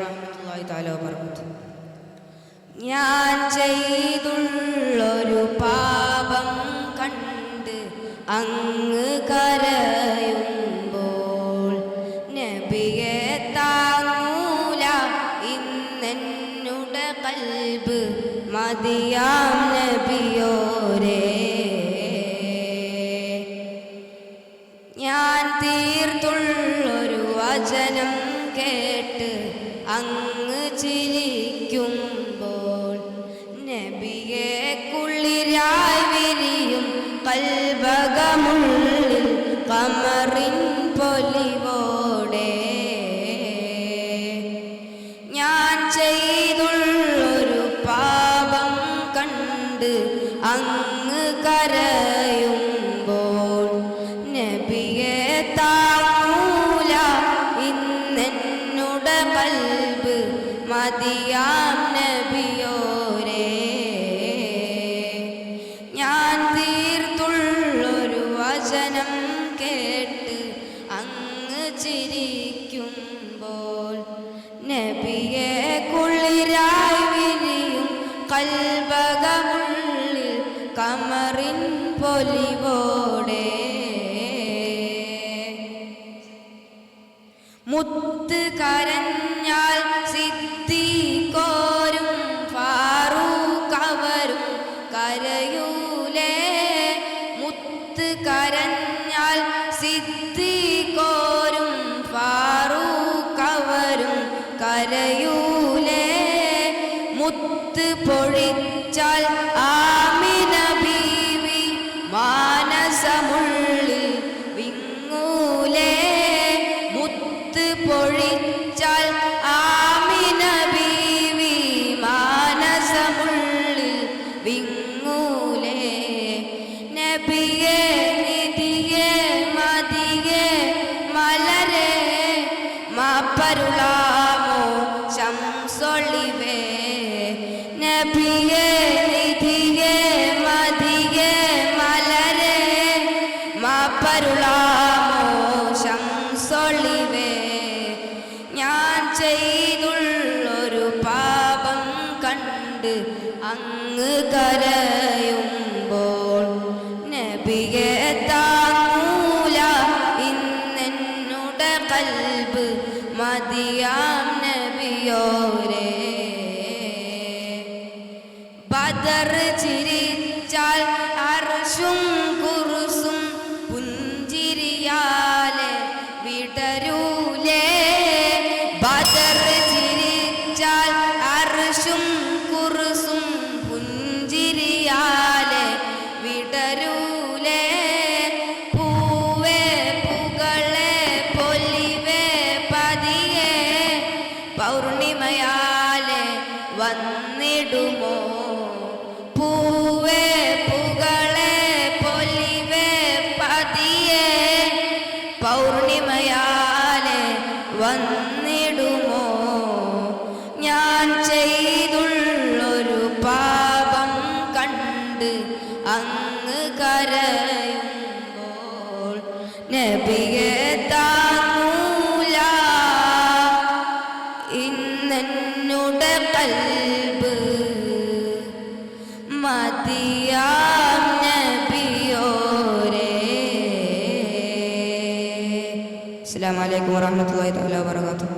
റഹ്മത്തുള്ളാഹി തആല വബറകാതുഹു. ഞാൻ ചെയ്തുള്ളൊരു പാപം കണ്ട് അങ്ങ് കരയുമ്പോൾ നബിയെ താങ്ങൂല ഇന്നെന്നുടെ ഖൽബ് മദിയാം നബിയോരേ. ഞാൻ തീർത്തുള്ളൊരു വചനം കേട്ട് അങ്ങ് ചിരിക്കുമ്പോൾ നബിയെ കുളിരായി വിരിയും കൽബകമുള്ളിൽ കമറിൻ പൊലിവോടെ. ഞാൻ ചെയ്തുള്ളൊരു പാപം കണ്ട് അങ്ങ് കരയുമ്പോൾ നബിയെ താങ്ങൂല ഇന്നെന്നുടെ ഖൽബ് മദിയാം നബിയോരേ. ഞാൻ തീർത്തുള്ളൊരു വചനം കേട്ട് അങ്ങ് ചിരിക്കുമ്പോൾ നബിയെ കുളിരായി വിരിയും കൽബകമുള്ളിൽ കമറിൻ പൊലിവോടെ. മുത്ത് കരഞ്ഞാൽ സിദ്ദീഖോരും ഫാറൂഖവരും കരയൂലേ. മുത്ത് കരഞ്ഞാൽ സിദ്ദീഖോരും ഫാറൂഖവരും കരയൂലേ. മുത്ത് പൊഴിച്ചാൽ ആമിന ബീവി മാനസമുള്ളിൽ വിങ്ങൂലേ. മുത്ത് പൊഴിച്ചാൽ ആമിന ബീവി മാനസമുള്ളിൽ വിങ്ങൂലേ. നബിയെ നിധിയെ മദിയെ മലരെ മാപ്പരുളാമോ ശംസൊളിവേ. നബിയെ നിധിയെ മദിയെ മലരെ മാപ്പരുളാമോ ശംസൊളിവേ. ഞാൻ ചെയ്തുള്ളൊരു പാപം കണ്ട് അങ്ങ് കരയുമ്പോൾ നബിയെ താങ്ങൂല ഇന്നെന്നുടെ ഖൽബ് മദിയാം നബിയോരേ. ബദർ ചിരിച്ചാൽ അർശും കുർസും പുഞ്ചിരിയാലെ വിടരൂലേ. ബദർ ചിരിച്ചാൽ അർശും കുർസും പുഞ്ചിരിയാലെ വിടരൂലേ. പൂവേ പുകളെ പൊലിവേ പതിയെ പൗർണിമയാലെ വന്നിടുമോ. പൂവേ പുകളെ പൊലിവേ പതിയെ പൗർണിമയാലെ വന്നിടുമോ. ഞാൻ ചെയ്തുള്ളൊരു പാപം കണ്ട് അങ്ങ് കരയുമ്പോൾ നബിയെ താങ്ങൂല ഇന്നെന്നുടെ ഖൽബ് മദിയാം നബിയോരേ. അസ്സലാമു അലൈക്കും വറഹ്മത്തുള്ളാഹി തആല വബറകാതുഹു.